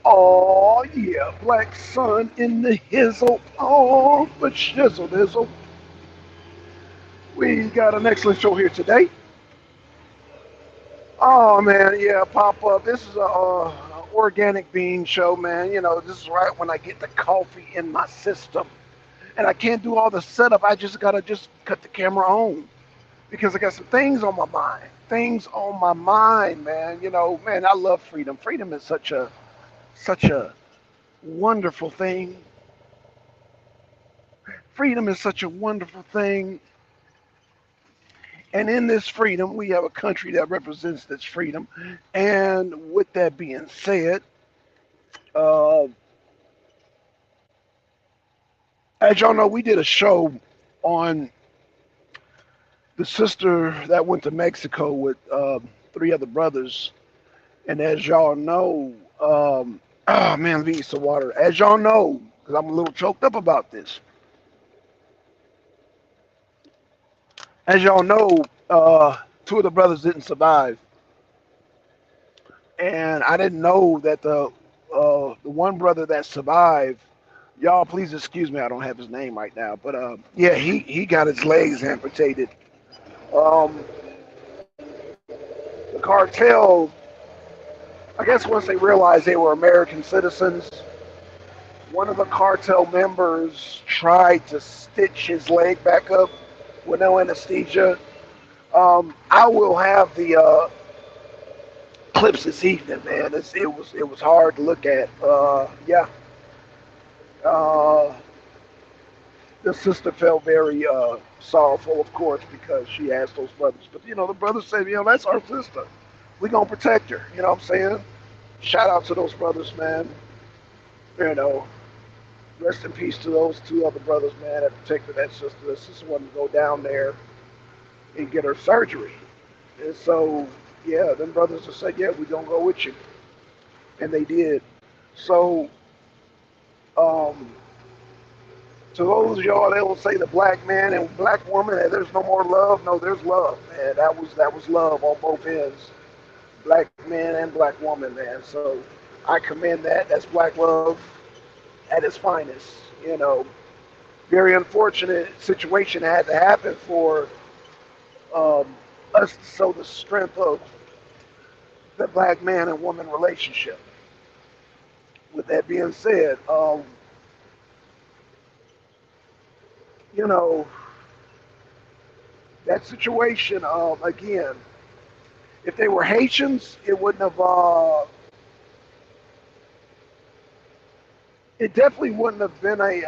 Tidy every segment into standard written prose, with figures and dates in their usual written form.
Oh yeah, black sun in the hizzle. Oh, the shizzle dizzle. We got an excellent show here today. Oh man, yeah, pop up. This is a organic bean show, man. You know, this is right when I get the coffee in my system, and I can't do all the setup. I just gotta just cut the camera on because I got some things on my mind. Things on my mind, man. You know, man, I love freedom. Freedom is such a wonderful thing. Freedom is such a wonderful thing. And in this freedom, we have a country that represents this freedom. And with that being said, uh, as y'all know, we did a show on the sister that went to Mexico with three other brothers. And as y'all know, oh man, let me eat some water. As y'all know, because I'm a little choked up about this. As y'all know, two of the brothers didn't survive, and I didn't know that the one brother that survived. Y'all, please excuse me. I don't have his name right now, but yeah, he got his legs amputated. Um, the cartel, I guess, once they realized they were American citizens, one of the cartel members tried to stitch his leg back up with no anesthesia. I will have the clips this evening, man. It was hard to look at. Yeah, uh, the sister felt very sorrowful, of course, because she has those brothers. But you know, the brothers said, you know, that's our sister. We gonna protect her. You know what I'm saying? Shout out to those brothers, man. You know, rest in peace to those two other brothers, man, that protected that sister. The sister wanted to go down there and get her surgery. And so, yeah, them brothers just said, yeah, we gonna go with you, and they did. So, um, to those of y'all that will say the black man and black woman that there's no more love, no, there's love, man. That was love on both ends, black man and black woman, man. So I commend that. That's black love at its finest. You know, very unfortunate situation had to happen for um, us to show the strength of the black man and woman relationship. With that being said, you know, that situation, again, if they were Haitians, it wouldn't have. It definitely wouldn't have been a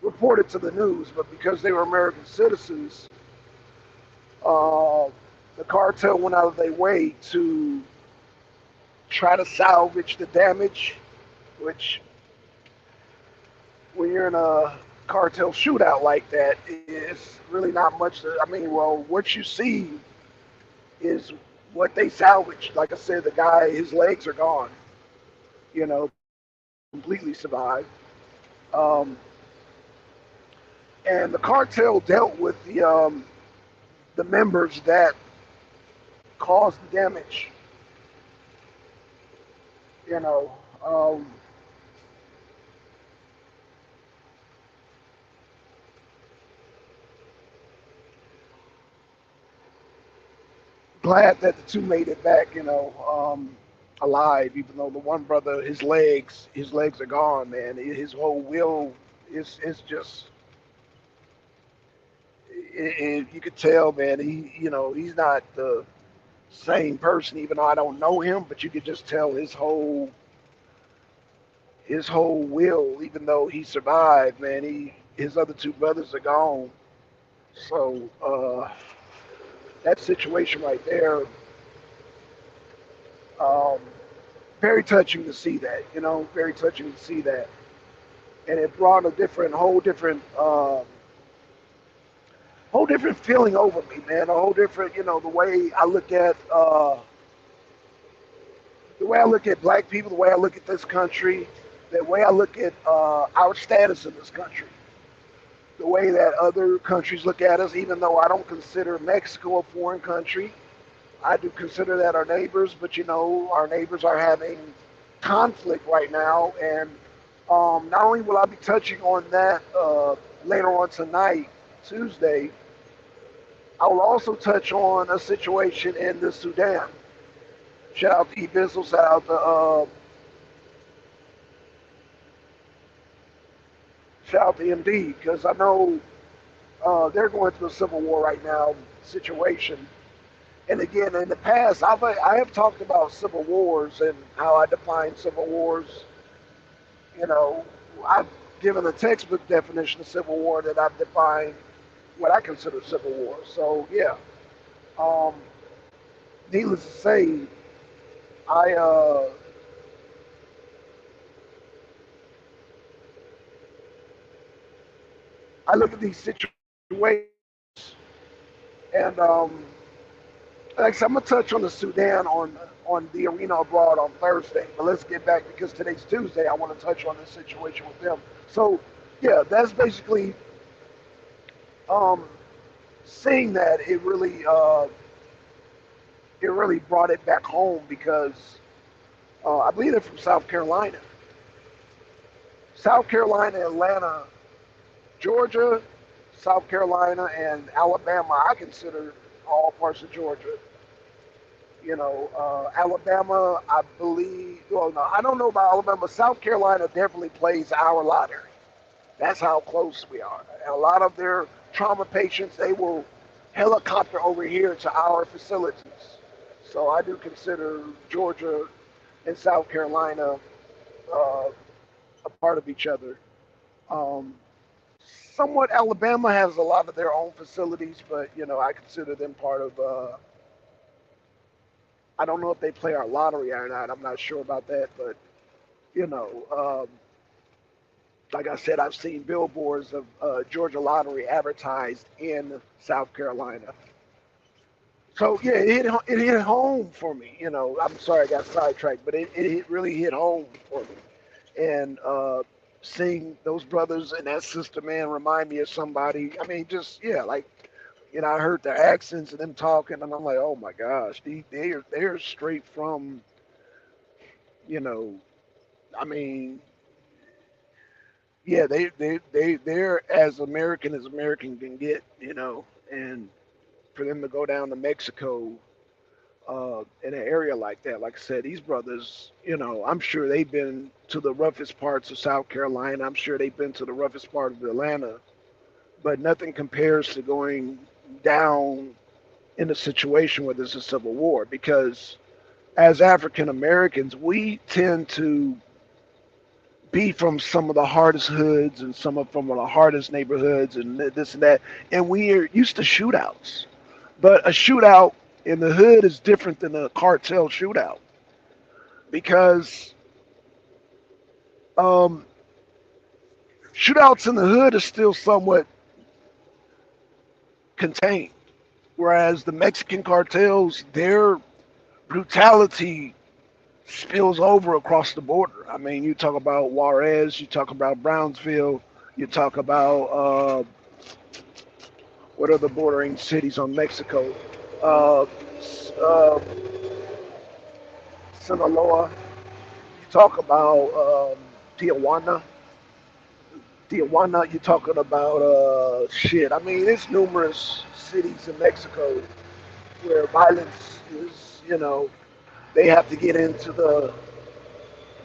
reported to the news. But because they were American citizens, uh, the cartel went out of their way to try to salvage the damage. Which, when you're in a cartel shootout like that, it's really not much. I mean, well, what you see is what they salvaged. Like I said, the guy, his legs are gone. You know, completely survived. Um, and the cartel dealt with the members that caused the damage. You know, glad that the two made it back. You know, alive, even though the one brother, his legs are gone, man. His whole will is just. You could tell, man. He's not the same person. Even though I don't know him, but you could just tell his whole will. Even though he survived, man, his other two brothers are gone. So that situation right there, um, very touching to see that. You know, very touching to see that, and it brought a whole different feeling over me, man. A whole different, the way I look at black people, the way I look at this country, the way I look at our status in this country, the way that other countries look at us, even though I don't consider Mexico a foreign country. I do consider that our neighbors, but our neighbors are having conflict right now, and not only will I be touching on that later on tonight, Tuesday, I will also touch on a situation in the Sudan. Shout out to E Bizzle, shout out to MD, because I know they're going through a civil war right now situation. And again, in the past, I have talked about civil wars and how I define civil wars. You know, I've given a textbook definition of civil war that I've defined what I consider civil war. So yeah, um, needless to say, I I look at these situations and like I said, I'm gonna touch on the Sudan on the arena abroad on Thursday. But let's get back because today's Tuesday. I want to touch on this situation with them. So yeah, that's basically um, seeing that it really brought it back home because I believe they're from South Carolina, Atlanta, Georgia, South Carolina, and Alabama. I consider all parts of Georgia. Alabama, I believe. Well, no, I don't know about Alabama. South Carolina definitely plays our lottery. That's how close we are. And a lot of their trauma patients, they will helicopter over here to our facilities. So I do consider Georgia and South Carolina a part of each other. Um, Somewhat Alabama has a lot of their own facilities, but I consider them part of. I don't know if they play our lottery or not. I'm not sure about that, but you know, like I said, I've seen billboards of Georgia Lottery advertised in South Carolina. So yeah, it hit home for me. I'm sorry I got sidetracked, but it really hit home for me. And seeing those brothers and that sister, man, remind me of somebody. I mean, just yeah, like I heard their accents and them talking, and I'm like, oh my gosh, they're straight from you know. I mean, yeah, they're as American can get, and for them to go down to Mexico in an area like that, like I said, these brothers, I'm sure they've been to the roughest parts of South Carolina. I'm sure they've been to the roughest part of Atlanta, but nothing compares to going down in a situation where there's a civil war because as African Americans, we tend to be from some of the hardest hoods and some of from the hardest neighborhoods and this and that, and we are used to shootouts. But a shootout in the hood is different than a cartel shootout because um, shootouts in the hood is still somewhat contained, whereas the Mexican cartels, their brutality spills over across the border. I mean, you talk about Juarez, you talk about Brownsville, you talk about what are the bordering cities on Mexico? Uh, uh, Sinaloa. You talk about Tijuana. Tijuana. You're talking about shit. I mean, there's numerous cities in Mexico where violence is. They have to get into the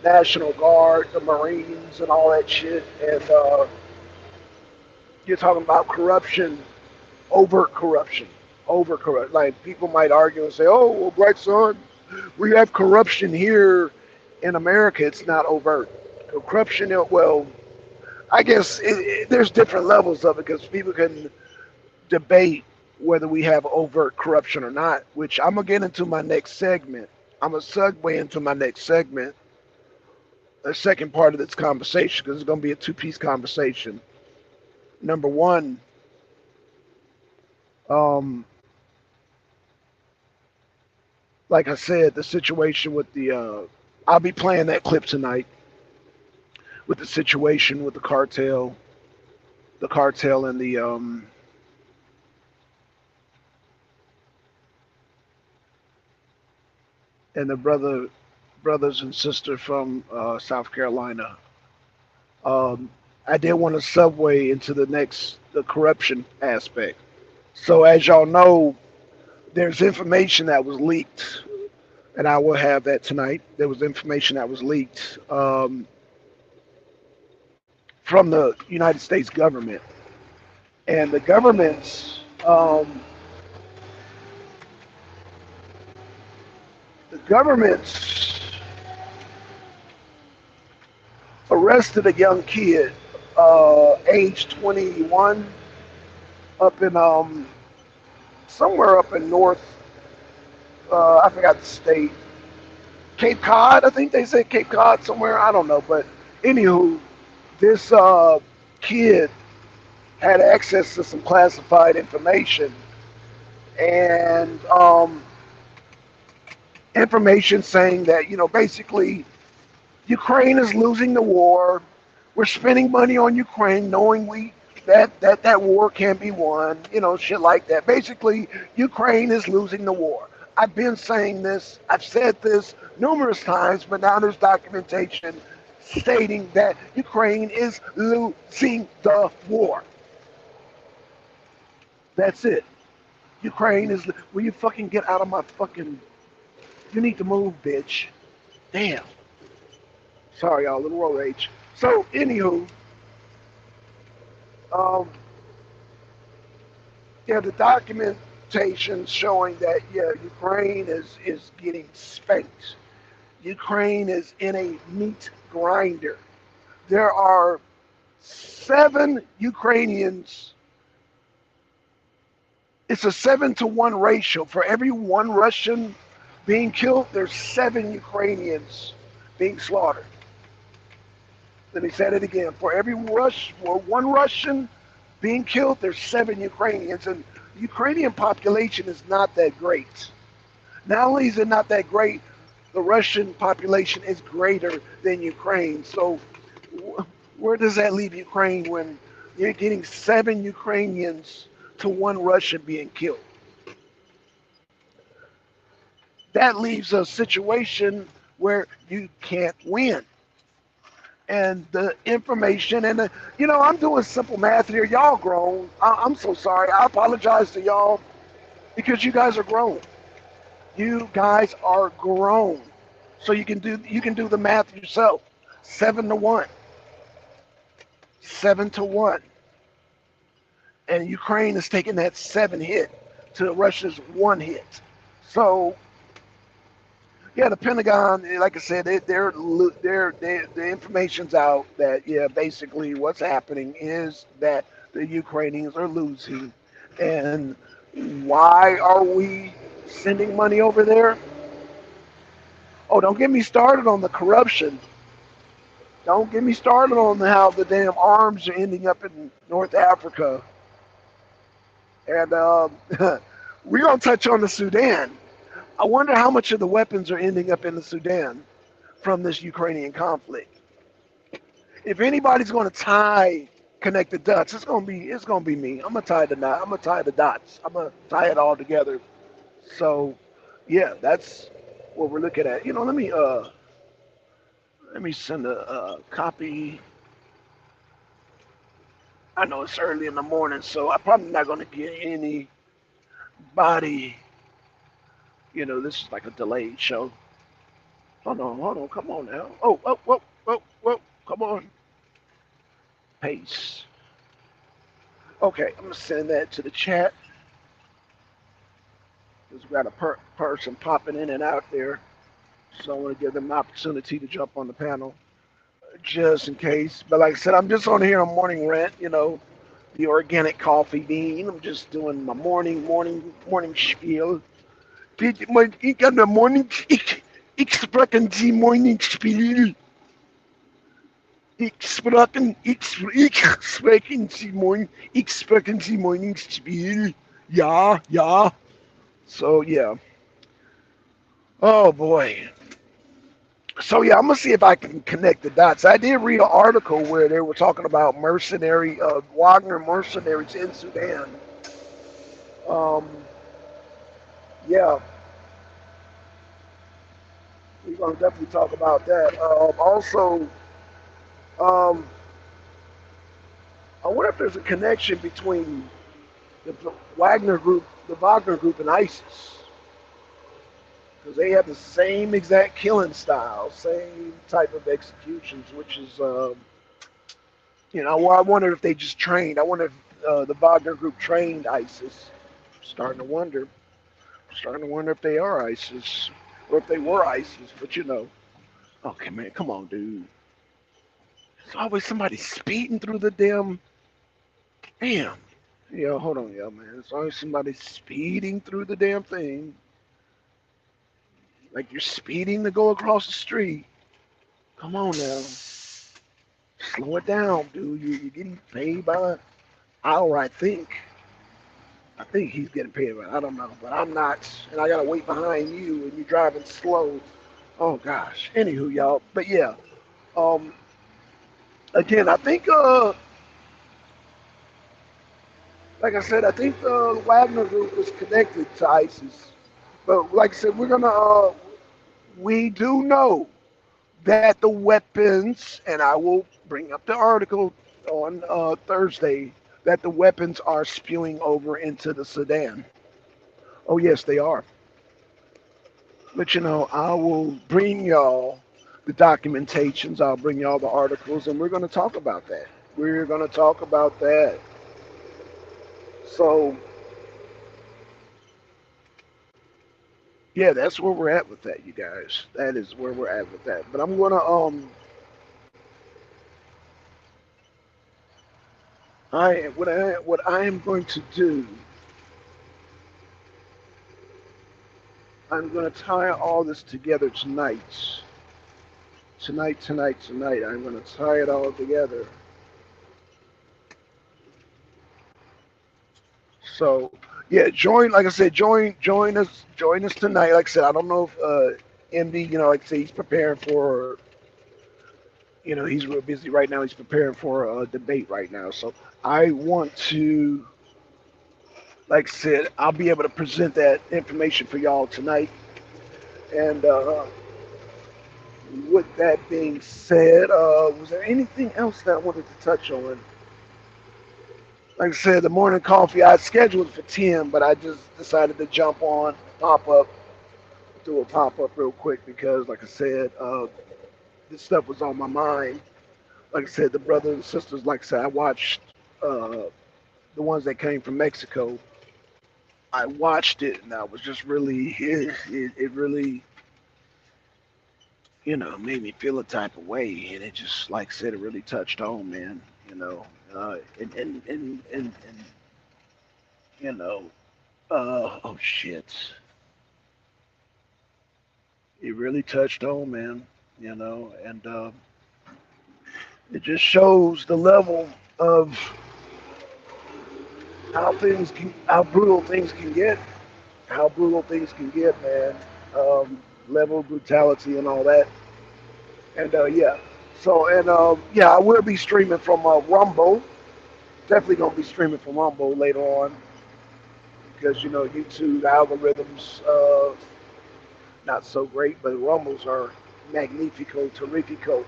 National Guard, the Marines, and all that shit. And you're talking about corruption, overt corruption, over corrupt. Like people might argue and say, "Oh, well, Blackson, we have corruption here in America. It's not overt corruption." Well, I guess there's different levels of it because people can debate whether we have overt corruption or not. Which I'm gonna get into my next segment. I'm gonna segue into my next segment, the second part of this conversation, because it's gonna be a two-piece conversation. Number one, um, like I said, the situation with the I'll be playing that clip tonight with the situation with the cartel, and the. and the brothers and sisters from South Carolina. Um, I did want to segue into the corruption aspect. So as y'all know, there's information that was leaked, and I will have that tonight. There was information that was leaked from the United States government, and the government's arrested a young kid, age 21, up in somewhere up in North. I forgot the state. Cape Cod, I think they said Cape Cod somewhere. I don't know, but anywho, this kid had access to some classified information, and information saying that basically Ukraine is losing the war. We're spending money on Ukraine, knowing that war can be won. Shit like that. Basically, Ukraine is losing the war. I've been saying this. I've said this numerous times, but now there's documentation stating that Ukraine is losing the war. That's it. Ukraine is. Will you fucking get out of my fucking? You need to move, bitch. Damn. Sorry, y'all. Little road rage. So, anywho, um, yeah, the documentation showing that Ukraine is getting spanked. Ukraine is in a meat grinder. There are 7 Ukrainians. It's a 7-to-1 ratio. For every one Russian being killed, there's 7 Ukrainians being slaughtered. Let me say it again. For one Russian being killed, there's 7 Ukrainians, and the Ukrainian population is not that great. Not only is it not that great, the Russian population is greater than Ukraine. So, where does that leave Ukraine when you're getting 7 Ukrainians to one Russian being killed? That leaves a situation where you can't win. And the information and I'm doing simple math here. Y'all grown. I'm so sorry. I apologize to y'all because you guys are grown. You guys are grown. So you can do the math yourself. 7-to-1. 7-to-1. And Ukraine is taking that 7 hit to Russia's 1 hit. So yeah, the Pentagon, like I said, the information's out that basically what's happening is that the Ukrainians are losing, and why are we sending money over there? Oh, don't get me started on the corruption. Don't get me started on how the damn arms are ending up in North Africa, and we're gonna touch on the Sudan. I wonder how much of the weapons are ending up in the Sudan from this Ukrainian conflict. If anybody's going to connect the dots, it's gonna be me. I'm gonna tie the knot. I'm gonna tie the dots. I'm gonna tie it all together. So, yeah, that's what we're looking at. Let me send a copy. I know it's early in the morning, so I'm probably not gonna get anybody. This is like a delayed show. Hold on, come on now. Oh, oh, whoa, whoa, whoa, come on. Paste. Okay, I'm gonna send that to the chat. There's got a person popping in and out there, so I want to give them an opportunity to jump on the panel, just in case. But like I said, I'm just on here on morning rant. The organic coffee bean. I'm just doing my morning spiel. Ich kann der Morning, ich sprechen Sie Morning Spiel. Ich sprechen Sie Morning Spiel. Ja, ja. So yeah. Oh boy. So yeah, I'm gonna see if I can connect the dots. I did read an article where they were talking about Wagner mercenaries in Sudan. Um, yeah, we're gonna definitely talk about that. Also, um, I wonder if there's a connection between the Wagner group, and ISIS, because they have the same exact killing style, same type of executions, which is, well, I wonder if they just trained. I wonder if the Wagner group trained ISIS. Starting to wonder. Starting to wonder if they are ISIS or if they were ISIS. But okay, man, come on, dude. There's always somebody speeding through the damn. Damn. Yo, hold on, yo, man. There's always somebody speeding through the damn thing. Like you're speeding to go across the street. Come on now. Slow it down, dude. You're getting paid by an hour, I think. I think he's getting paid by, I don't know, but I'm not. And I got to wait behind you and you're driving slow. Oh, gosh. Anywho, y'all. But yeah. Um, Again, I think, like I said, I think the Wagner group is connected to ISIS. But like I said, we do know that the weapons, and I will bring up the article on Thursday, that the weapons are spewing over into the Sudan. Oh, yes, they are. But I will bring y'all the documentations, I'll bring y'all the articles, and we're going to talk about that. We're going to talk about that. So, yeah, that's where we're at with that, you guys. That is where we're at with that. But I'm going to, what I am going to do, I'm going to tie all this together tonight. Tonight. I'm going to tie it all together. So, yeah, like I said, join us tonight. Like I said, I don't know if MD, like I said, he's preparing for, he's real busy right now. He's preparing for a debate right now. So I want to, like I said, I'll be able to present that information for y'all tonight. And with that being said, was there anything else that I wanted to touch on? Like I said, the morning coffee, I scheduled for 10, but I just decided to jump on, pop up, do a pop up real quick because, like I said, this stuff was on my mind. Like I said, the brothers and sisters, like I said, I watched the ones that came from Mexico. I watched it and I was just really, it really, made me feel a type of way. And it just, like I said, it really touched home, man, and you know, oh shit. It really touched home, man, and it just shows the level of how brutal things can get, man. Level of brutality and all that. And yeah, so and yeah, I will be streaming from Rumble. Definitely gonna be streaming from Rumble later on because YouTube algorithms not so great, but Rumbles are magnifico terrifico.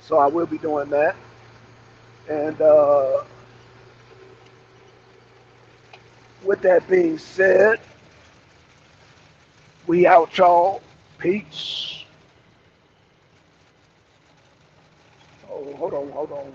So I will be doing that. And with that being said, we out, y'all. Peace. Oh, hold on.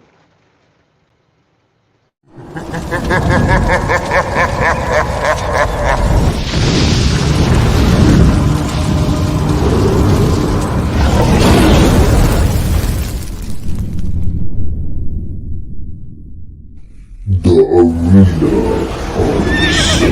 The Arena Policy.